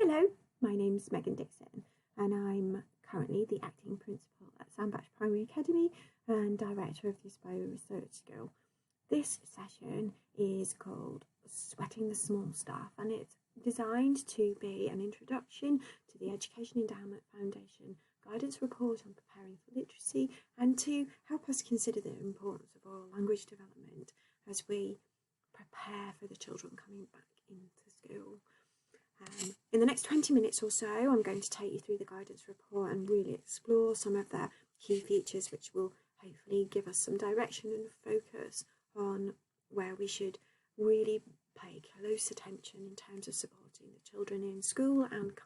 Hello, my name's Megan Dixon and I'm currently the acting principal at Sandbach Primary Academy and director of the Aspire Research School. This session is called Sweating the Small Stuff and it's designed to be an introduction to the Education Endowment Foundation guidance report on preparing for literacy and to help us consider the importance of oral language development as we prepare for the children coming back into school. In the next 20 minutes or so, I'm going to take you through the guidance report and really explore some of the key features which will hopefully give us some direction and focus on where we should really pay close attention in terms of supporting the children in school and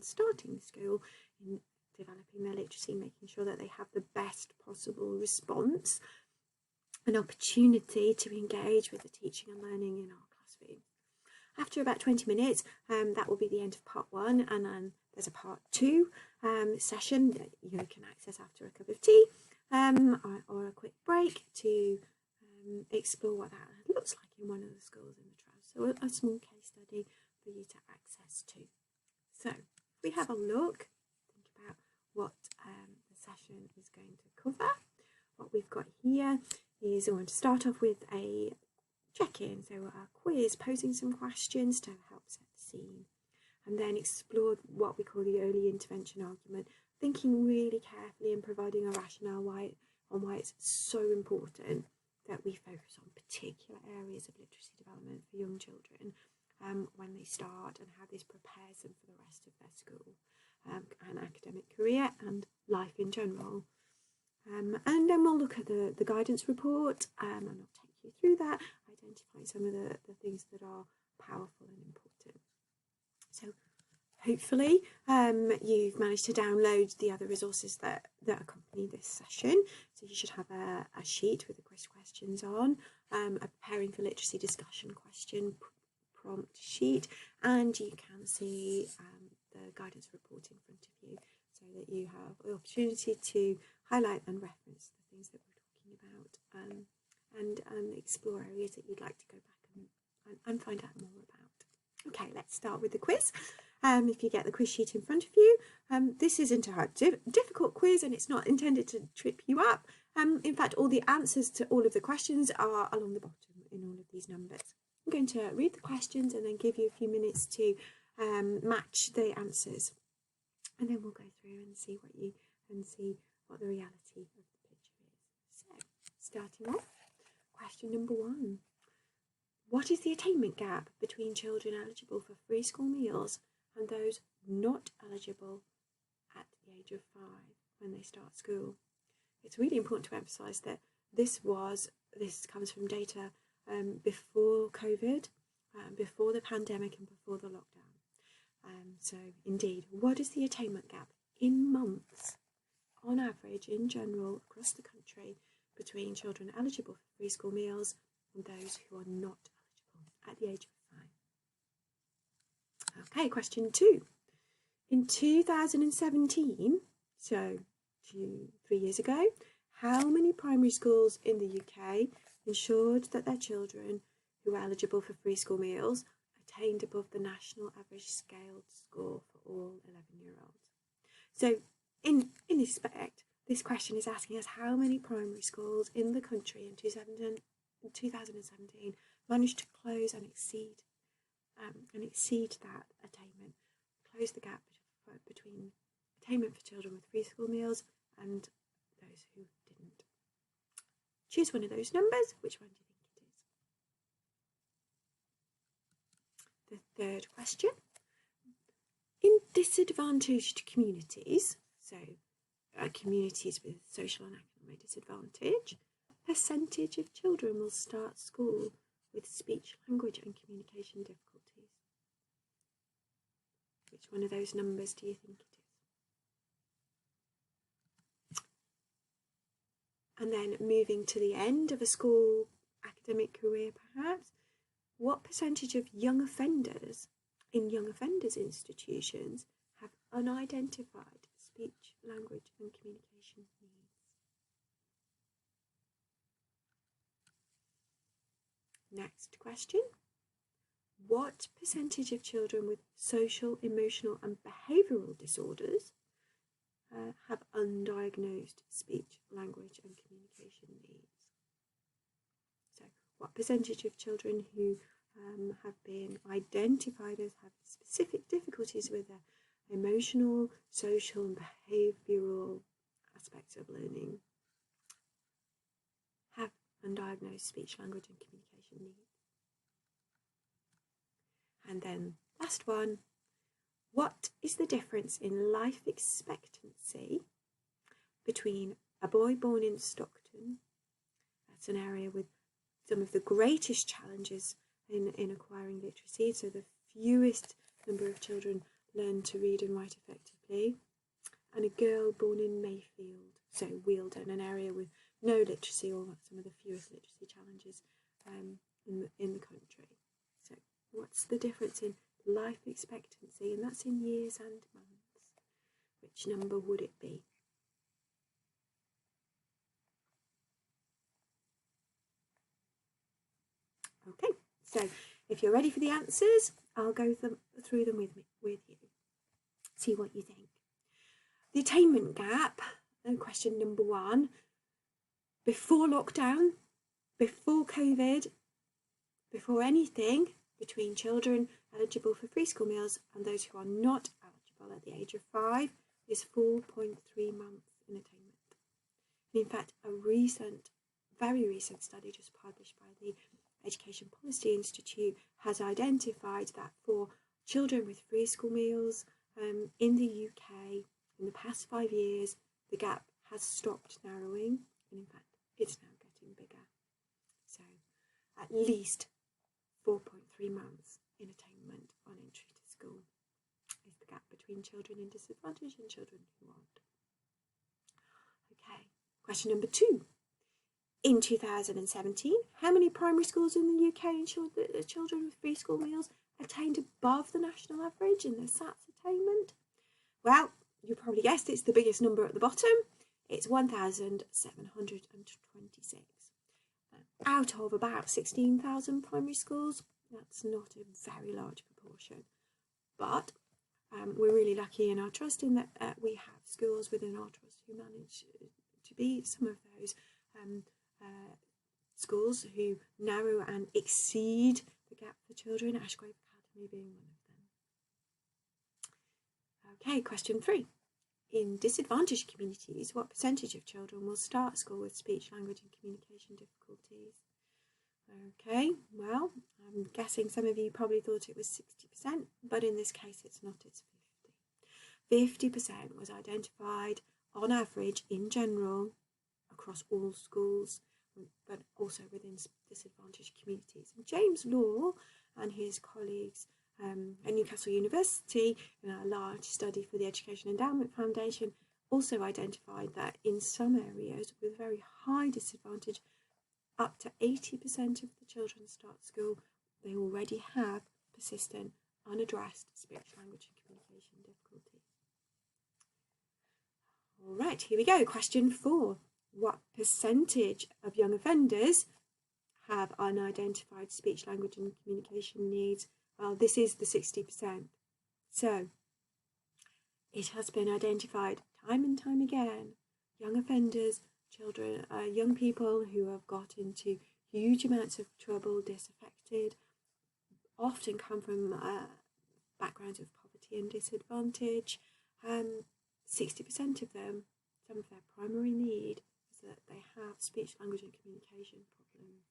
starting school in developing their literacy, making sure that they have the best possible response, an opportunity to engage with the teaching and learning in our classroom. After about 20 minutes, that will be the end of part 1, and then there's a part 2 session that you can access after a cup of tea or a quick break to explore what that looks like in one of the schools in the trust. So a small case study for you to access too. So if we have a look, think about what the session is going to cover. What we've got here is I want to start off with a check-in, so a quiz posing some questions to help set the scene, and then explore what we call the early intervention argument, thinking really carefully and providing a rationale on why it's so important that we focus on particular areas of literacy development for young children when they start, and how this prepares them for the rest of their school and academic career and life in general. And then we'll look at the guidance report and I'll take you through that, identify some of the things that are powerful and important. So hopefully you've managed to download the other resources that accompany this session. So you should have a sheet with the quiz questions on, a preparing for literacy discussion question prompt sheet, and you can see the guidance report in front of you so that you have the opportunity to highlight and reference the things that we're talking about and explore areas that you'd like to go back and find out more about. Okay, let's start with the quiz. If you get the quiz sheet in front of you, this isn't a hard, difficult quiz, and it's not intended to trip you up. In fact, all the answers to all of the questions are along the bottom in all of these numbers. I'm going to read the questions and then give you a few minutes to match the answers, and then we'll go through and see what the reality of the picture is. So, starting off, question number 1. What is the attainment gap between children eligible for free school meals and those not eligible at the age of 5 when they start school? It's really important to emphasise that this comes from data before COVID, before the pandemic and before the lockdown. So indeed, what is the attainment gap in months, on average, in general, across the country, between children eligible for free school meals and those who are not eligible at the age of 5? Okay, question 2. In 2017, so 3 years ago, how many primary schools in the UK ensured that their children who were eligible for free school meals attained above the national average scaled score for all 11-year-olds? So in this respect, this question is asking us how many primary schools in the country in 2017 managed to close and exceed that attainment, close the gap between attainment for children with free school meals and those who didn't. Choose one of those numbers. Which one do you think it is? The third question. In disadvantaged communities, so communities with social and economic disadvantage, percentage of children will start school with speech, language and communication difficulties? Which one of those numbers do you think it is? And then moving to the end of a school academic career perhaps, what percentage of young offenders in young offenders institutions have unidentified speech, language and communication needs? Next question. what percentage of children with social, emotional and behavioural disorders have undiagnosed speech, language and communication needs? So what percentage of children who have been identified as having specific difficulties with their emotional, social and behavioural aspects of learning have undiagnosed speech, language and communication needs? And then last one, what is the difference in life expectancy between a boy born in Stockton, that's an area with some of the greatest challenges in acquiring literacy, so the fewest number of children learn to read and write effectively, and a girl born in Mayfield, so Wealden, an area with no literacy or some of the fewest literacy challenges in the country. So what's the difference in life expectancy? And that's in years and months. Which number would it be? Okay, so if you're ready for the answers, I'll go through them with you. See what you think. The attainment gap, question number 1, before lockdown, before COVID, before anything, between children eligible for free school meals and those who are not eligible at the age of 5 is 4.3 months in attainment. And in fact, a very recent study just published by the Education Policy Institute has identified that for children with free school meals in the UK in the past 5 years, the gap has stopped narrowing, and in fact it's now getting bigger. So at least 4.3 months in attainment on entry to school is the gap between children in disadvantage and children who aren't. Okay, question number 2. In 2017, how many primary schools in the UK ensured that the children with free school meals attained above the national average in their SATs attainment? Well, you probably guessed it's the biggest number at the bottom. It's 1,726. Out of about 16,000 primary schools, that's not a very large proportion. But we're really lucky in our trust in that we have schools within our trust who manage to be some of those schools who narrow and exceed the gap for children, Ashgrove Academy being one of them. Okay, question 3. In disadvantaged communities, what percentage of children will start school with speech, language and communication difficulties? Okay, well, I'm guessing some of you probably thought it was 60%, but in this case it's not, it's 50. 50% was identified on average in general across all schools, but also within disadvantaged communities. And James Law and his colleagues at Newcastle University, in a large study for the Education Endowment Foundation, also identified that in some areas with very high disadvantage, up to 80% of the children start school, they already have persistent, unaddressed speech, language and communication difficulties. All right, here we go. Question 4. What percentage of young offenders have unidentified speech, language and communication needs? Well, this is the 60%. So it has been identified time and time again. Young offenders, children, young people who have got into huge amounts of trouble, disaffected, often come from backgrounds of poverty and disadvantage. 60% of them, some of their primary need is that they have speech, language and communication problems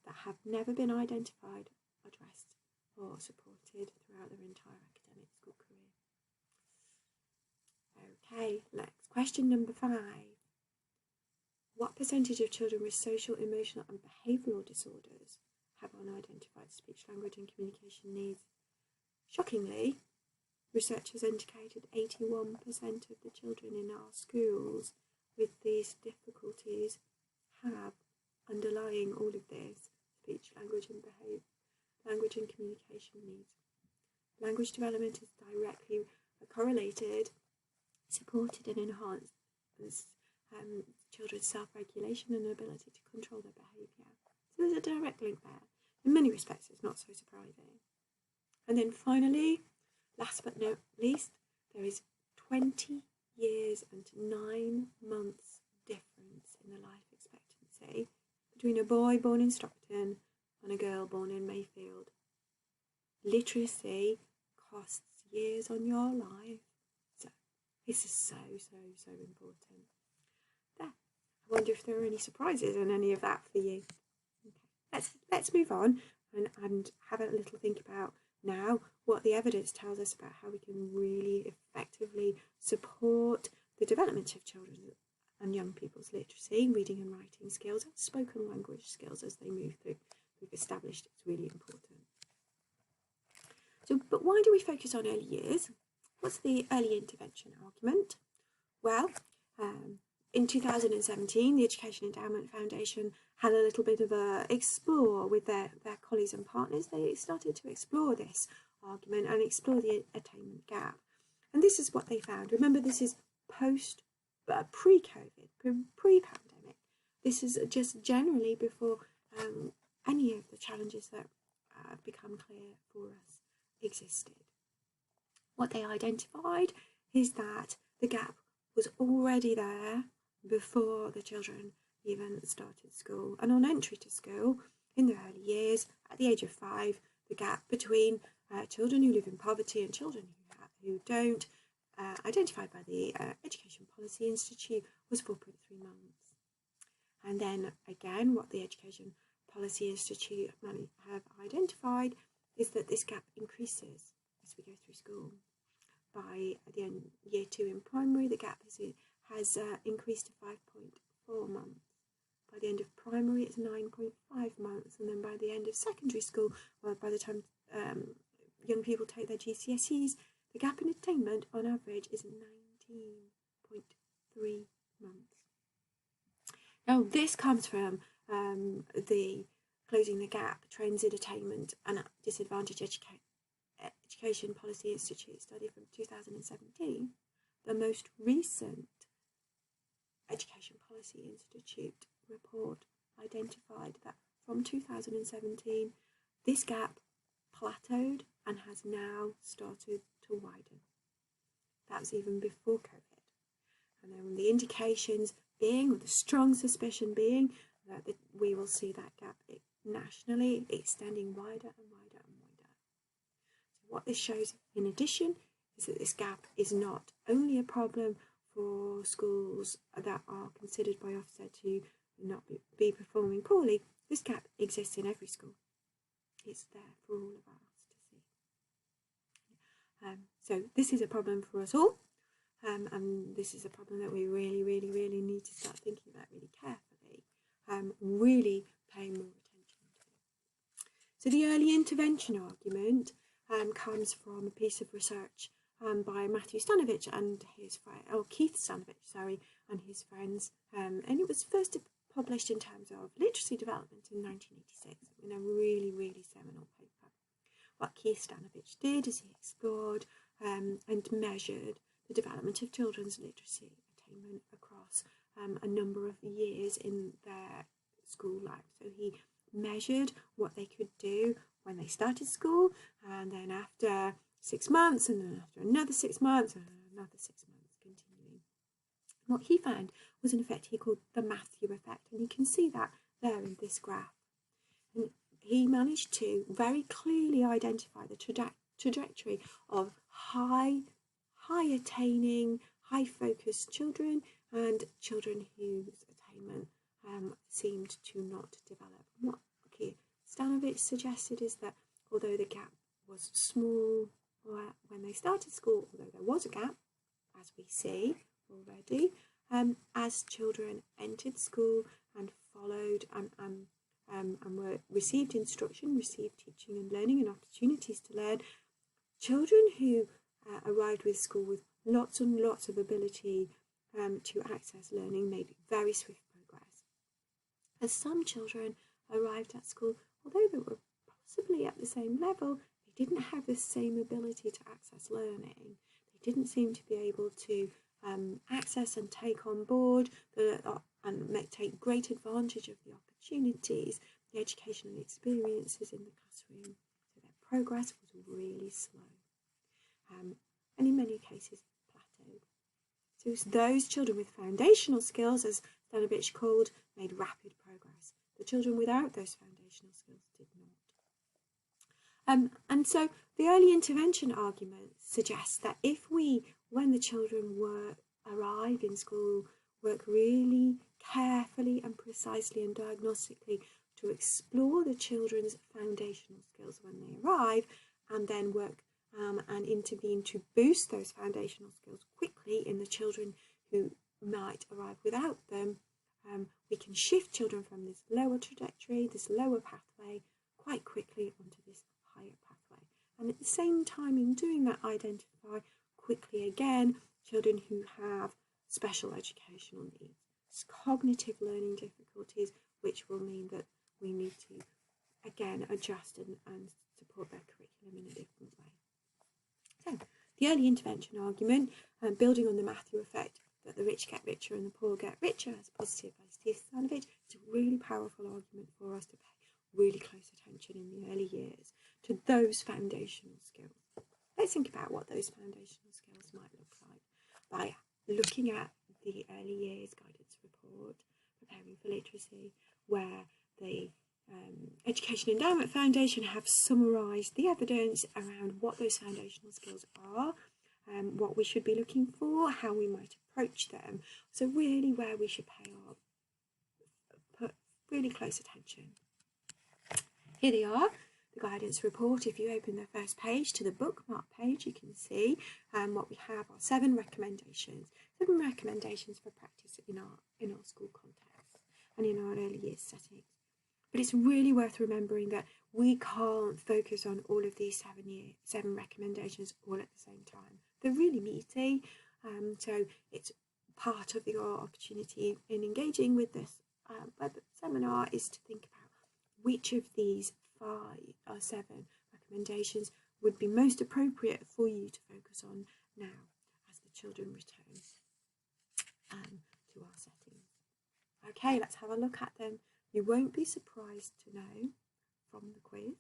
that have never been identified, addressed or supported throughout their entire academic school career. Okay, next question number 5. What percentage of children with social, emotional and behavioural disorders have unidentified speech, language and communication needs? Shockingly, research has indicated 81% of the children in our schools with these difficulties have, underlying all of this, speech, language and communication needs. Language development is directly correlated, supported and enhanced as children's self-regulation and ability to control their behaviour. So there's a direct link there. in many respects it's not so surprising. And then finally, last but not least, there is 20 years and 9 months difference in the life expectancy between a boy born in Stockton and a girl born in Mayfield. Literacy costs years on your life. So this is so important. There. I wonder if there are any surprises in any of that for you. Okay. Let's move on and have a little think about now what the evidence tells us about how we can really effectively support the development of children and young people's literacy, reading and writing skills, and spoken language skills as they move through. We've established it's really important. So, but why do we focus on early years? What's the early intervention argument? Well, in 2017, the Education Endowment Foundation had a little bit of a explore with their colleagues and partners. They started to explore this argument and explore the attainment gap. And this is what they found. Remember, this is pre-COVID, pre-pandemic. This is just generally before any of the challenges that have become clear for us existed. What they identified is that the gap was already there before the children even started school. And on entry to school, in the early years, at the age of 5, the gap between children who live in poverty and children who don't, identified by the Education Policy Institute, was 4.3 months. And then again, what the Education Policy Institute have identified is that this gap increases as we go through school. By the end year 2 in primary, the gap has increased to 5.4 months. By the end of primary, it's 9.5 months, and then by the end of secondary school, well, by the time young people take their GCSEs, the gap in attainment on average is 19.3 months. Now, this comes from the Closing the Gap Trends in Attainment and Disadvantaged Education Policy Institute study from 2017. The most recent Education Policy Institute report identified that from 2017, this gap plateaued and has now started to widen. That was even before COVID. And then the indications being, or the strong suspicion being, that we will see that gap nationally extending wider and wider and wider. So what this shows, in addition, is that this gap is not only a problem for schools that are considered by Ofsted to not be performing poorly. This gap exists in every school. It's there for all of us to see. So this is a problem for us all, and this is a problem that we really need to start thinking about really carefully, really paying more attention to. So the early intervention argument comes from a piece of research by Matthew Stanovich and his friend, Keith Stanovich, sorry, and his friends, and it was first published in terms of literacy development in 1986 in a really seminal paper. What Keith Stanovich did is he explored and measured the development of children's literacy attainment across a number of years in their school life. So he measured what they could do when they started school, and then after 6 months, and then after another 6 months, and another 6 months, continuing. What he found was an effect he called the Matthew effect, and you can see that there in this graph. And he managed to very clearly identify the trajectory of high attaining, high focused children and children whose attainment seemed to not develop. What Stanovich suggested is that although the gap was small when they started school, although there was a gap, as we see already, as children entered school and followed and were received instruction, received teaching and learning and opportunities to learn, children who arrived with school with lots and lots of ability to access learning made very swift progress. As some children arrived at school, although they were possibly at the same level, they didn't have the same ability to access learning. They didn't seem to be able to access and take on board and take great advantage of the opportunities the educational experiences in the classroom, so their progress was really slow, and in many cases plateaued. So it's those children with foundational skills, as Stanovich called, made rapid progress. The children without those foundational skills did not. And so the early intervention argument suggests that if we, when the children arrive in school, work really carefully and precisely and diagnostically to explore the children's foundational skills when they arrive, and then work and intervene to boost those foundational skills quickly in the children who might arrive without them, we can shift children from this lower trajectory, this lower pathway, quite quickly onto this higher pathway. And at the same time, in doing that, identify quickly again children who have special educational needs, cognitive learning difficulties, which will mean that we need to again adjust and support their curriculum in a different way. So the early intervention argument, building on the Matthew effect, that the rich get richer and the poor get richer, as posited by Steve Stanovich, is a really powerful argument for us to pay really close attention in the early years to those foundational skills. Let's think about what those foundational skills might look like by looking at the early years guidance report, Preparing for Literacy, where the Education Endowment Foundation have summarised the evidence around what those foundational skills are, what we should be looking for, how we might approach them. So really where we should put really close attention. Here they are, the guidance report. If you open the first page to the bookmark page, you can see what we have are 7 recommendations. 7 recommendations for practice in our school context and in our early years settings. But it's really worth remembering that we can't focus on all of these 7 recommendations all at the same time. They're really meaty, so it's part of your opportunity in engaging with this web seminar is to think about which of these 5 or 7 recommendations would be most appropriate for you to focus on now as the children return to our settings. Okay, let's have a look at them. You won't be surprised to know from the quiz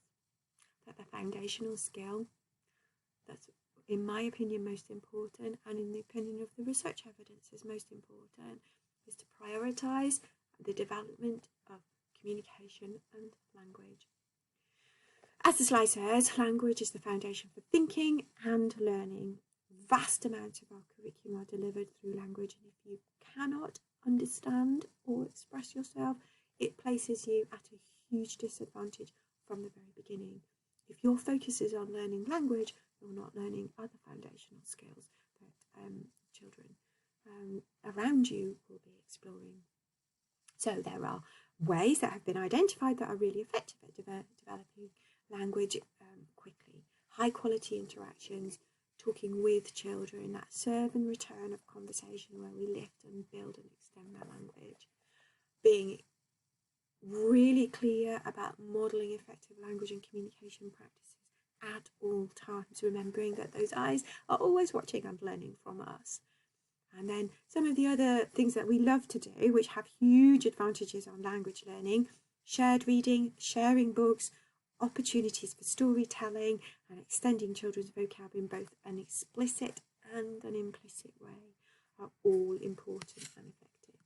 that the foundational skill that's, in my opinion, most important, and in the opinion of the research evidence is most important, is to prioritise the development of communication and language. As the slide says, language is the foundation for thinking and learning. Vast amounts of our curriculum are delivered through language, and if you cannot understand or express yourself, it places you at a huge disadvantage from the very beginning. If your focus is on learning language, you're not learning other foundational skills that children around you will be exploring. So there are ways that have been identified that are really effective at developing language quickly. High quality interactions, talking with children, that serve and return of conversation where we lift and build and extend their language. Being really clear about modelling effective language and communication practices at all times, remembering that those eyes are always watching and learning from us. And then some of the other things that we love to do, which have huge advantages on language learning: shared reading, sharing books, opportunities for storytelling, and extending children's vocab in both an explicit and an implicit way, are all important and effective.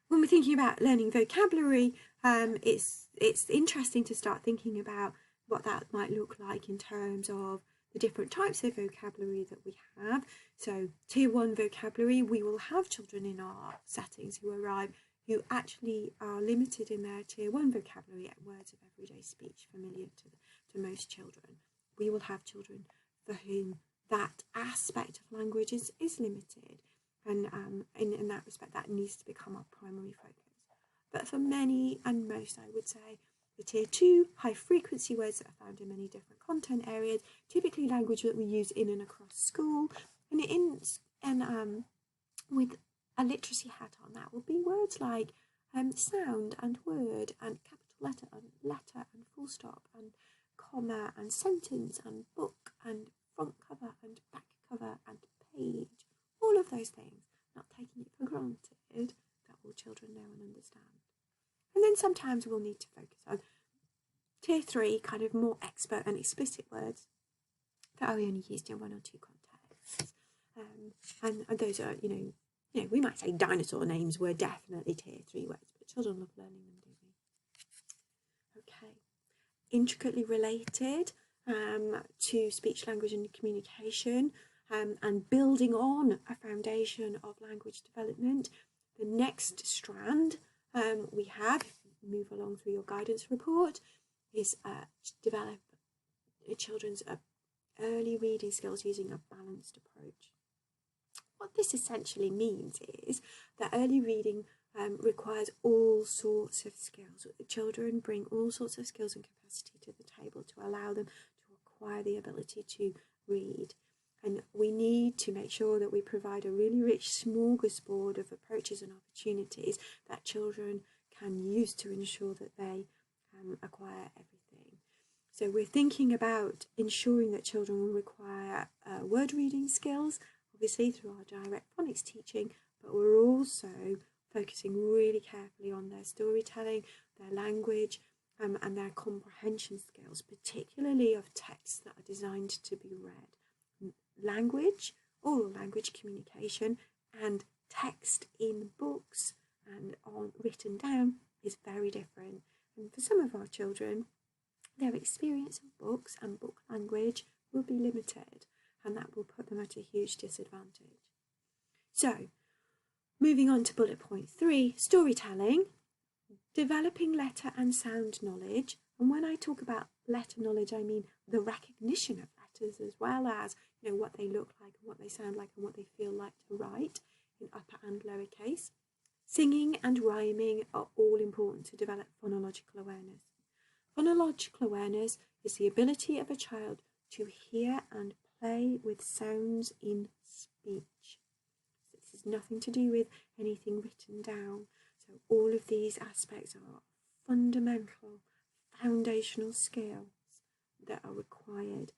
When we're thinking about learning vocabulary, it's interesting to start thinking about what that might look like in terms of the different types of vocabulary that we have. So Tier 1 vocabulary, we will have children in our settings who arrive who actually are limited in their Tier 1 vocabulary at words of everyday speech familiar to most children. We will have children for whom that aspect of language is limited. And in that respect, that needs to become our primary focus. But for many and most, I would say, the Tier 2 high-frequency words that are found in many different content areas, typically language that we use in and across school, and with a literacy hat on, that will be words like sound and word and capital letter and full stop and comma and sentence and book and front cover and back cover and page. All of those things, not taking it for granted, that all children know and understand. And then then sometimes we'll need to focus on tier 3, kind of more expert and explicit words that are only used in 1 or 2 contexts. And those are, we might say dinosaur names were definitely tier 3 words, but children love learning them, don't they? Okay. Intricately related to speech, language and communication, and building on a foundation of language development. The next strand we have, if you move along through your guidance report, is develop children's early reading skills using a balanced approach. What this essentially means is that early reading requires all sorts of skills. The children bring all sorts of skills and capacity to the table to allow them to acquire the ability to read. And we need to make sure that we provide a really rich smorgasbord of approaches and opportunities that children can use to ensure that they acquire everything. So we're thinking about ensuring that children will require word reading skills, obviously through our direct phonics teaching, but we're also focusing really carefully on their storytelling, their language, and their comprehension skills, particularly of texts that are designed to be read. Language, oral language communication, and text in books and on written down is very different. And for some of our children, their experience of books and book language will be limited, and that will put them at a huge disadvantage. So, moving on to bullet point 3, storytelling, developing letter and sound knowledge. And when I talk about letter knowledge, I mean the recognition of letters, as well as what they look like and what they sound like and what they feel like to write in upper and lower case. Singing and rhyming are all important to develop phonological awareness. Phonological awareness is the ability of a child to hear and play with sounds in speech. This has nothing to do with anything written down. So all of these aspects are fundamental, foundational skills that are required,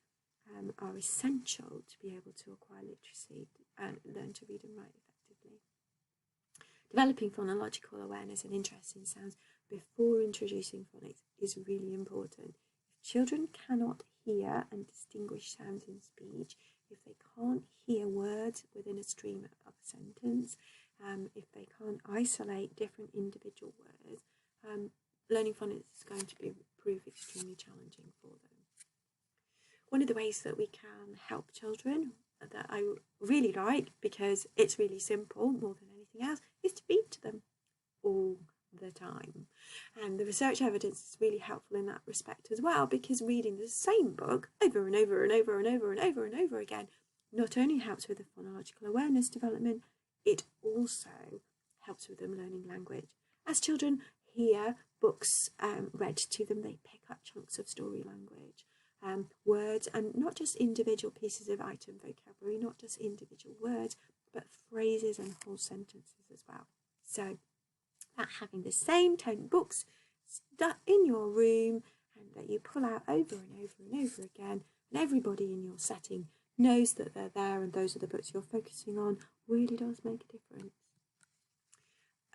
are essential to be able to acquire literacy and learn to read and write effectively. Developing phonological awareness and interest in sounds before introducing phonics is really important. If children cannot hear and distinguish sounds in speech, if they can't hear words within a stream of a sentence, if they can't isolate different individual words, learning phonics is going to prove extremely challenging for them. One of the ways that we can help children that I really like, because it's really simple more than anything else, is to read to them all the time. And the research evidence is really helpful in that respect as well, because reading the same book over and over and over and over and over and over again not only helps with the phonological awareness development, it also helps with them learning language. As children hear books read to them, they pick up chunks of story language, words, and not just individual pieces of item vocabulary, not just individual words, but phrases and whole sentences as well. So that having the same 10 books stuck in your room and that you pull out over and over and over again, and everybody in your setting knows that they're there and those are the books you're focusing on, really does make a difference.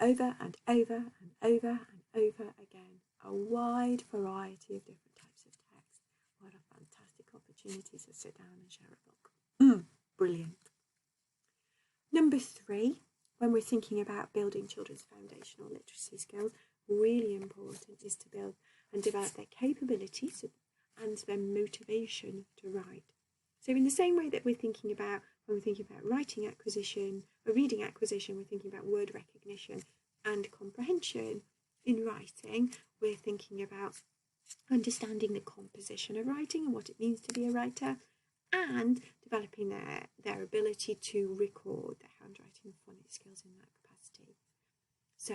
Over and over and over and over again, a wide variety of different types of text. What a fantastic opportunity to sit down and share a book. Brilliant. Number 3, when we're thinking about building children's foundational literacy skills, really important is to build and develop their capabilities and their motivation to write. So in the same way that we're thinking about, when we're thinking about writing acquisition or reading acquisition, we're thinking about word recognition and comprehension. In writing, we're thinking about understanding the composition of writing and what it means to be a writer, and developing their ability to record their handwriting and phonics skills in that capacity. So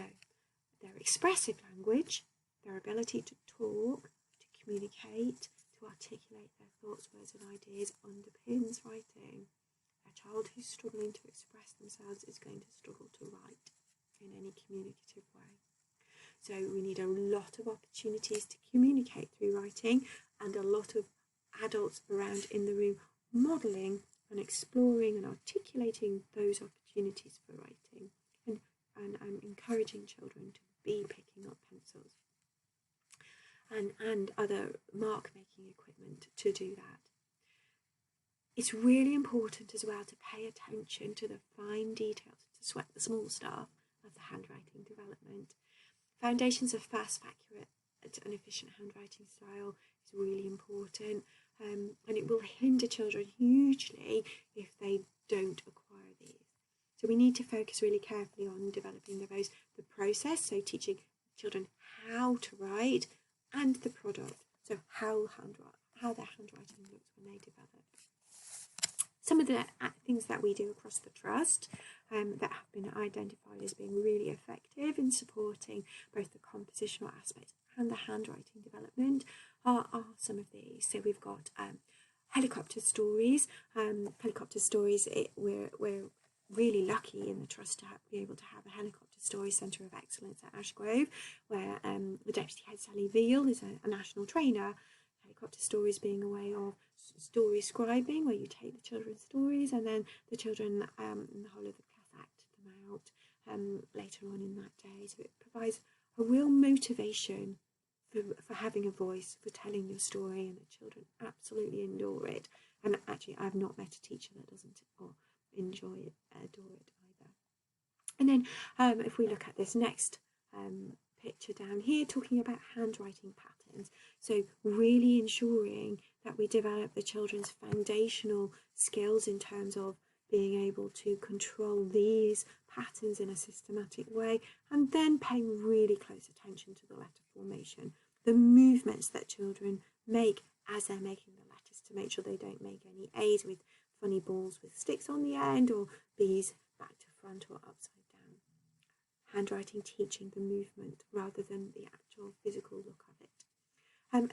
their expressive language, their ability to talk, to communicate, to articulate their thoughts, words and ideas underpins writing. A child who's struggling to express themselves is going to struggle to write in any communicative way. So we need a lot of opportunities to communicate through writing, and a lot of adults around in the room modelling and exploring and articulating those opportunities for writing. And I'm encouraging children to be picking up pencils and other mark making equipment to do that. It's really important as well to pay attention to the fine details, to sweat the small stuff of the handwriting development. Foundations of fast, accurate and efficient handwriting style is really important, and it will hinder children hugely if they don't acquire these. So we need to focus really carefully on developing the process, so teaching children how to write, and the product, so how their handwriting looks when they develop. Some of the things that we do across the Trust that have been identified as being really effective in supporting both the compositional aspects and the handwriting development are some of these. So we've got helicopter stories. We're really lucky in the Trust to be able to have a helicopter story centre of excellence at Ashgrove, where the Deputy Head Sally Veal is a national trainer. Helicopter stories being a way of story scribing, where you take the children's stories and then the children in the whole of the class act them out later on in that day. So it provides a real motivation for having a voice, for telling your story, and the children absolutely adore it. And actually, I've not met a teacher that doesn't or enjoy it, adore it either. And then if we look at this next picture down here, talking about handwriting patterns, so really ensuring that we develop the children's foundational skills in terms of being able to control these patterns in a systematic way, and then paying really close attention to the letter formation, the movements that children make as they're making the letters, to make sure they don't make any A's with funny balls with sticks on the end, or B's back to front or upside down. Handwriting teaching the movement rather than the actual physical look of it.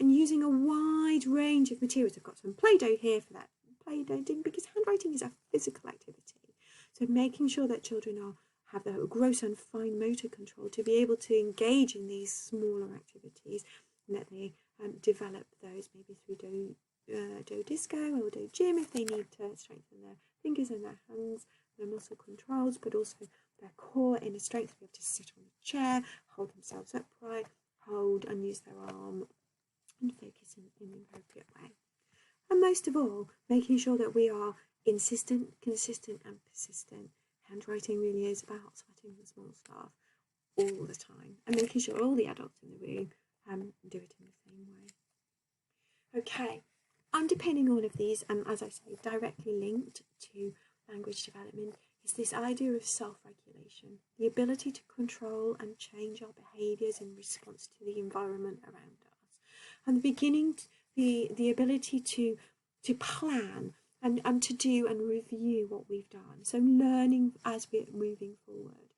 And using a wide range of materials. I've got some Play-Doh here for that Play-Doh, because handwriting is a physical activity. So making sure that children have the gross and fine motor control to be able to engage in these smaller activities, and that they develop those maybe through Do Disco or Do Gym if they need to strengthen their fingers and their hands, their muscle controls, but also their core inner strength to be able to sit on a chair, hold themselves upright, hold and use their arm, and focus in an appropriate way. And most of all, making sure that we are insistent, consistent and persistent. Handwriting really is about sweating the small stuff all the time, and making sure all the adults in the room do it in the same way. Okay, underpinning all of these, and as I say, directly linked to language development, is this idea of self-regulation, the ability to control and change our behaviours in response to the environment around us. And the ability to plan and to do and review what we've done. So learning as we're moving forward.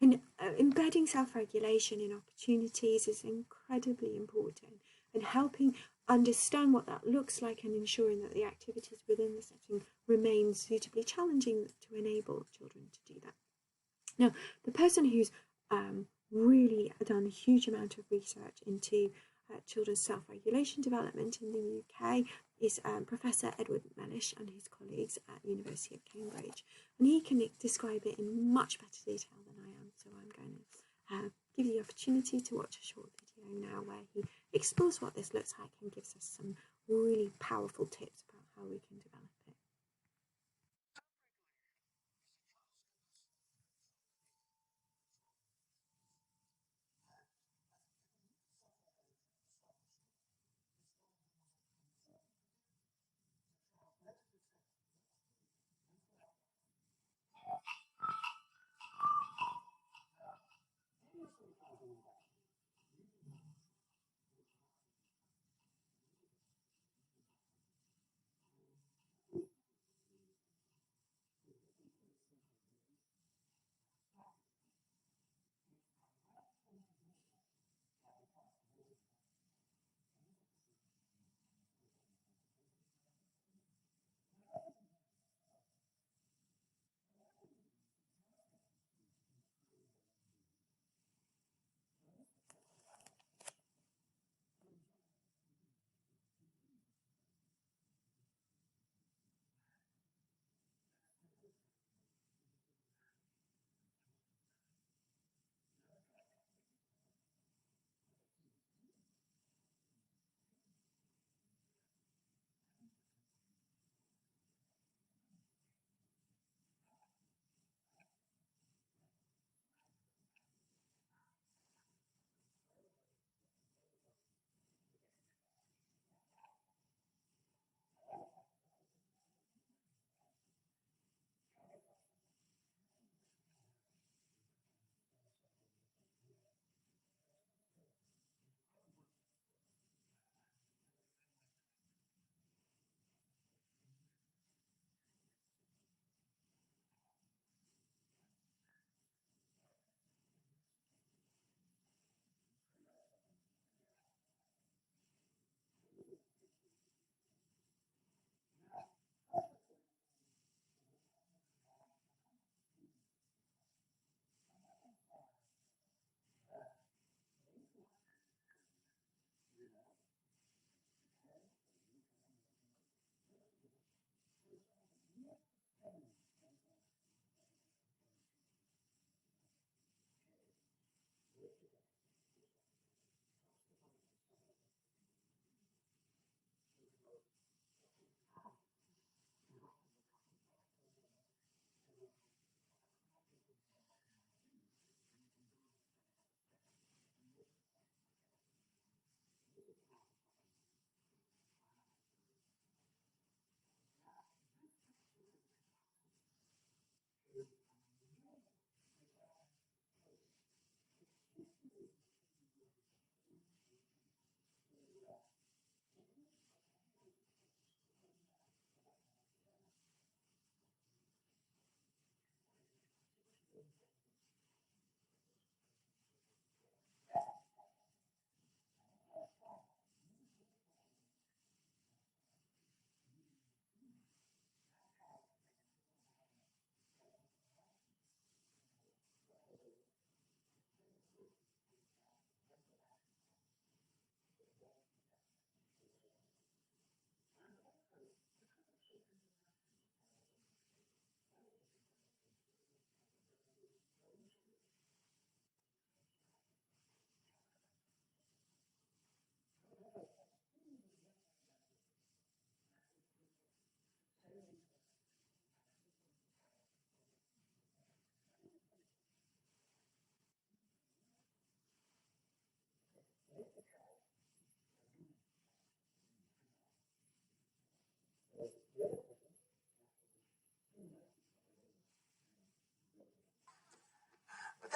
And embedding self-regulation in opportunities is incredibly important, and helping understand what that looks like and ensuring that the activities within the setting remain suitably challenging to enable children to do that. Now, the person who's really done a huge amount of research into children's self-regulation development in the UK is Professor Edward Mellish and his colleagues at the University of Cambridge, and he can describe it in much better detail than I am, so I'm going to give you the opportunity to watch a short video now where he explores what this looks like and gives us some really powerful tips about how we can develop it.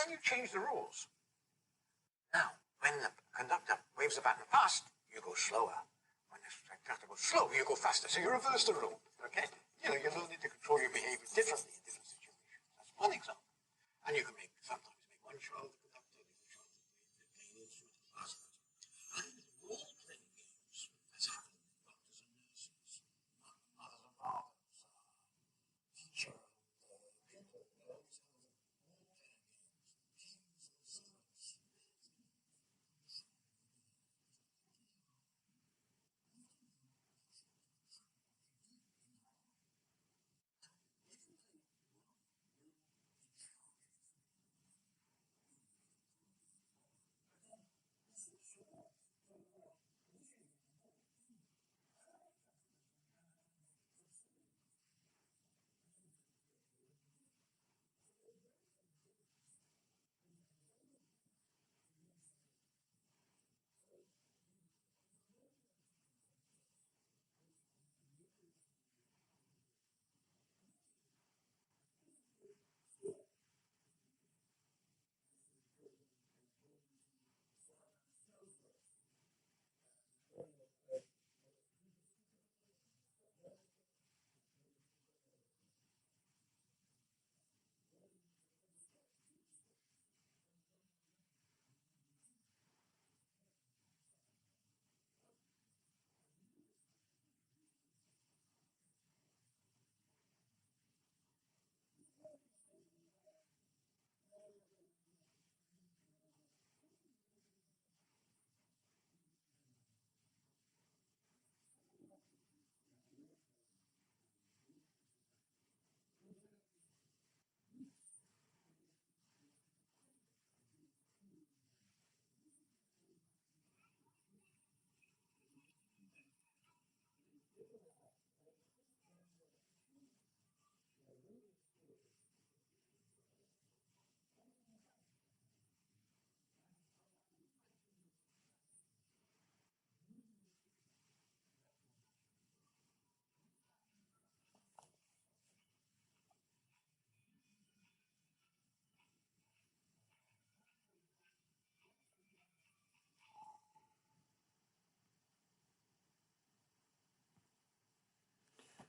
then you change the rules. Now, when the conductor waves the baton fast, you go slower. When the conductor goes slow, you go faster. So you reverse the rule, okay? You're learning to control your behavior differently in different situations. That's one example. And you can sometimes make one child the conductor, the other child the playing instrument, and vice versa. And role-playing games, that's happening with doctors and nurses, mothers and fathers, teacher, people, all these kinds of role-playing games, teams and sides.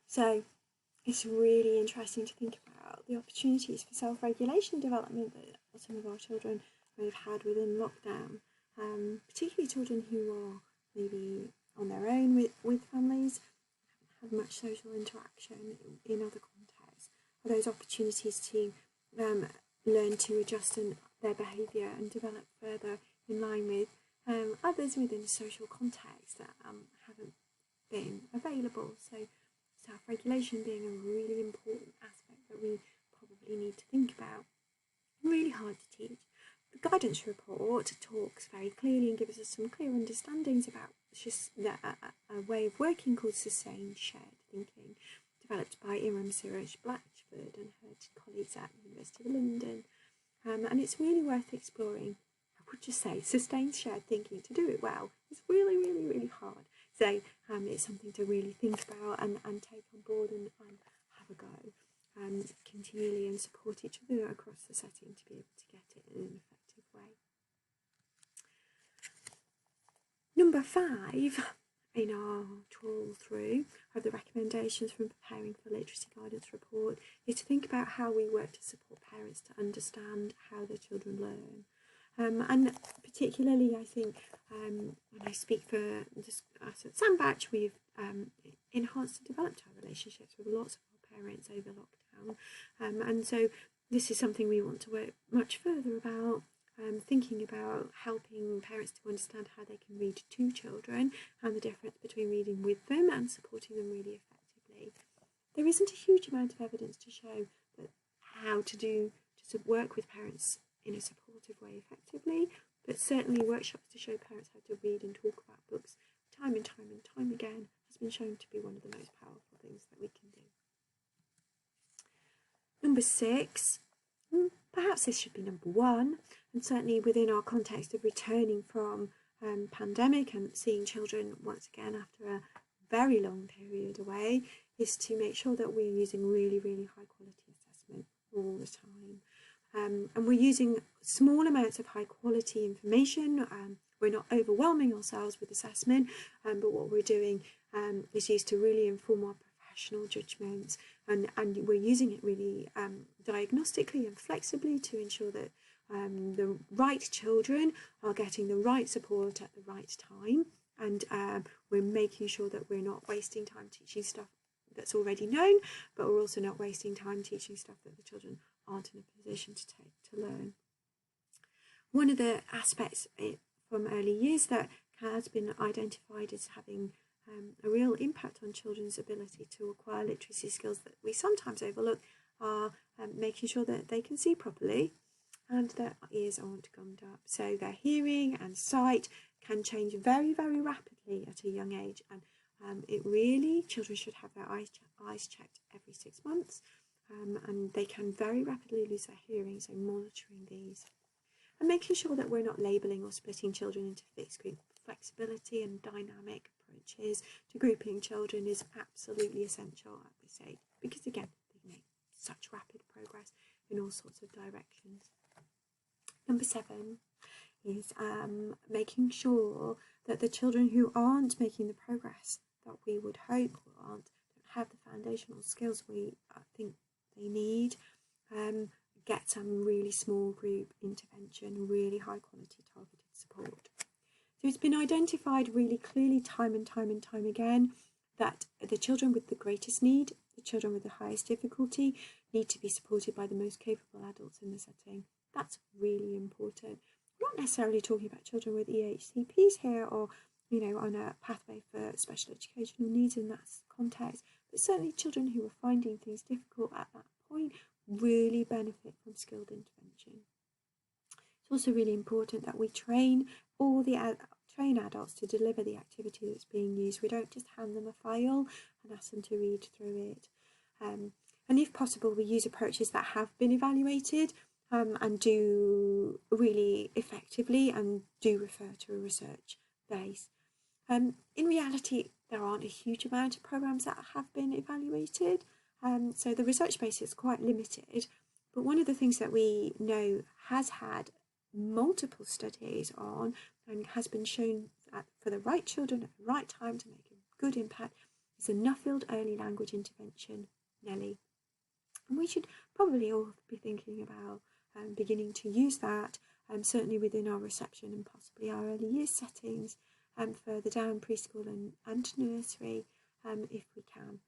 So it's really interesting to think about the opportunities for self-regulation development that some of our children may have had within lockdown, particularly children who are maybe on their own with families, haven't had much social interaction in other contexts, are those opportunities to learn to adjust their behaviour and develop further in line with others within a social context that haven't been available. So self-regulation being a really important aspect that we probably need to think about. Really hard to teach. The guidance report talks very clearly and gives us some clear understandings about just a way of working called sustained shared thinking, developed by Iram Suraj Blatchford and her colleagues at the University of London. And it's really worth exploring. I would just say sustained shared thinking, to do it well, is really, really, really hard. So it's something to really think about and take on board and have a go continually and support each other across the setting to be able to get it in an effective way. Number 5 in our trawl through of the recommendations from preparing for the literacy guidance report is to think about how we work to support parents to understand how their children learn. And particularly, I think, when I speak for us at Sandbach, we've enhanced and developed our relationships with lots of our parents over lockdown. And so this is something we want to work much further about, thinking about helping parents to understand how they can read to children and the difference between reading with them and supporting them really effectively. There isn't a huge amount of evidence to show that how to work with parents in a supportive way effectively, but certainly workshops to show parents how to read and talk about books time and time and time again has been shown to be one of the most powerful things that we can do. Number 6, perhaps this should be number 1, and certainly within our context of returning from pandemic and seeing children once again after a very long period away, is to make sure that we're using really, really high quality assessment all the time. and we're using small amounts of high quality information. We're not overwhelming ourselves with assessment, but what we're doing is used to really inform our professional judgments, and we're using it really diagnostically and flexibly to ensure that the right children are getting the right support at the right time, and we're making sure that we're not wasting time teaching stuff that's already known, but we're also not wasting time teaching stuff that the children aren't in a position to learn. One of the aspects from early years that has been identified as having a real impact on children's ability to acquire literacy skills that we sometimes overlook are making sure that they can see properly and their ears aren't gummed up. So their hearing and sight can change very, very rapidly at a young age, and children should have their eyes checked every 6 months, and they can very rapidly lose their hearing, so monitoring these. And making sure that we're not labelling or splitting children into fixed group. Flexibility and dynamic approaches to grouping children is absolutely essential at this age, because again, they make such rapid progress in all sorts of directions. Number 7 is making sure that the children who aren't making the progress that we would hope or don't have the foundational skills we think they need, get some really small group intervention, really high quality targeted support. So it's been identified really clearly time and time again that the children with the greatest need, the children with the highest difficulty, need to be supported by the most capable adults in the setting. That's really important. We're not necessarily talking about children with EHCPs here, or on a pathway for special educational needs in that context, but certainly children who are finding things difficult at that point really benefit from skilled intervention. It's also really important that we train adults to deliver the activity that's being used. We don't just hand them a file and ask them to read through it. And if possible, we use approaches that have been evaluated and do really effectively and do refer to a research base. In reality, there aren't a huge amount of programs that have been evaluated, so the research base is quite limited. But one of the things that we know has had multiple studies on and has been shown that for the right children at the right time to make a good impact is the Nuffield Early Language Intervention, NELI. And we should probably all be thinking about beginning to use that, certainly within our reception and possibly our early years settings, further down preschool and nursery, if we can.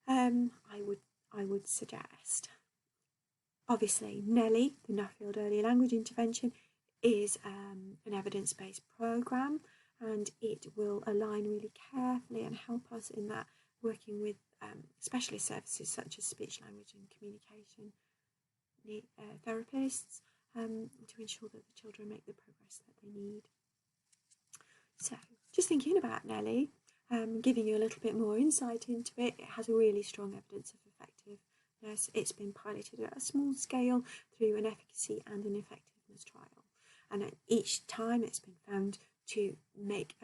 I would suggest, obviously, NELI, the Nuffield Early Language Intervention, is an evidence-based programme, and it will align really carefully and help us in that, working with specialist services such as speech, language and communication therapists, to ensure that the children make the progress that they need. So, just thinking about NELI, giving you a little bit more insight into it, it has a really strong evidence of effectiveness. It's been piloted at a small scale through an efficacy and an effectiveness trial, and at each time it's been found to make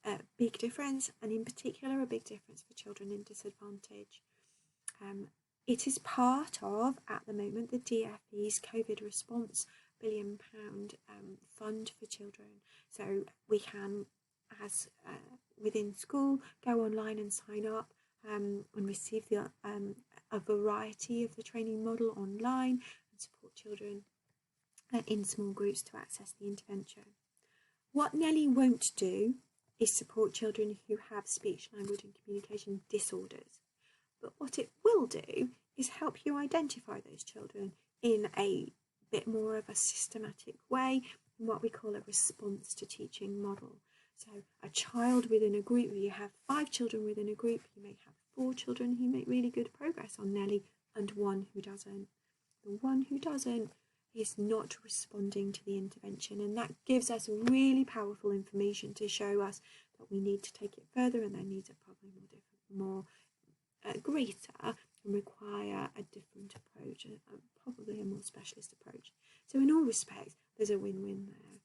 a big difference, and in particular a big difference for children in disadvantage. It is part of, at the moment, the DFE's COVID response £1 billion fund for children. So we can, as within school, go online and sign up and receive a variety of the training model online and support children in small groups to access the intervention. What NELI won't do is support children who have speech, language and communication disorders. But what it will do is help you identify those children in a bit more of a systematic way, in what we call a response to teaching model. So a child within a group, you have 5 children within a group, you may have 4 children who make really good progress on NELI and 1 who doesn't. The one who doesn't is not responding to the intervention, and that gives us really powerful information to show us that we need to take it further, and their needs are probably more greater and require a different approach, probably a more specialist approach. So in all respects, there's a win-win there.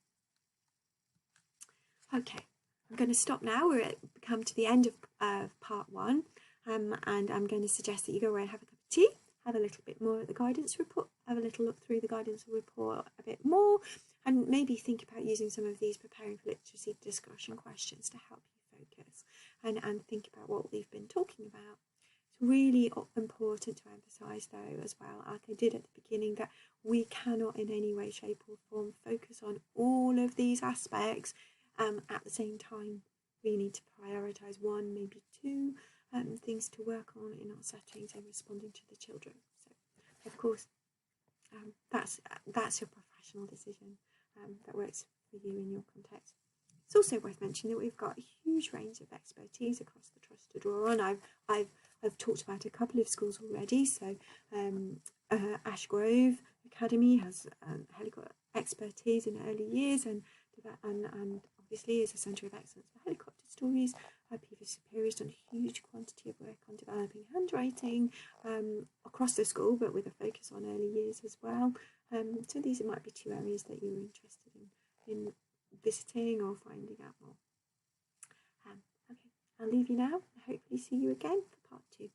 Okay, I'm going to stop now. We're come to the end of part 1, and I'm going to suggest that you go away and have a cup of tea, have a little bit more at the guidance report, have a little look through the guidance report a bit more, and maybe think about using some of these preparing for literacy discussion questions to help you focus and think about what we've been talking about. It's really important to emphasise though as well, like I did at the beginning, that we cannot in any way, shape or form focus on all of these aspects at the same time. We need to prioritise one, maybe two things to work on in our settings and responding to the children. So of course that's your professional decision that works for you in your context. It's also worth mentioning that we've got a huge range of expertise across the trust to draw on. I've talked about a couple of schools already. So Ashgrove Academy has helicopter expertise in early years, and obviously is a centre of excellence for helicopter stories. PV Superior has done a huge quantity of work on developing handwriting across the school, but with a focus on early years as well. So these might be two areas that you're interested in visiting or finding out more. Okay, I'll leave you now. I hopefully see you again for part 2.